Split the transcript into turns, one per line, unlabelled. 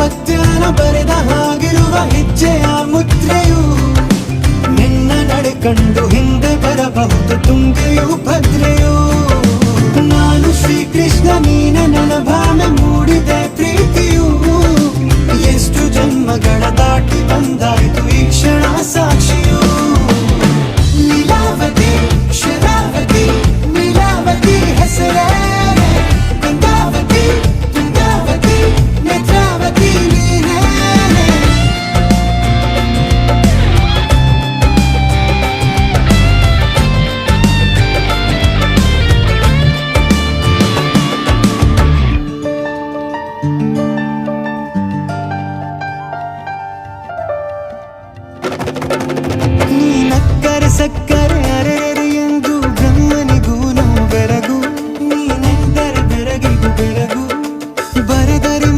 ಸತ್ಯನ ಬರೆದ ಹಾಗಿರುವ ಹೆಜ್ಜೆಯ ಮುದ್ರೆಯು ನಿನ್ನ ನಡೆ ಕಂಡು ಹಿಂದೆ ಬರಬಹುದು ತುಂಗೆಯು ಭದ್ರೆಯು ನಾನು ಶ್ರೀಕೃಷ್ಣ ನೀನೆ ನನ್ನ ಭಾವನೆ ಮೂಡಿದೆ ಪ್ರಿಯ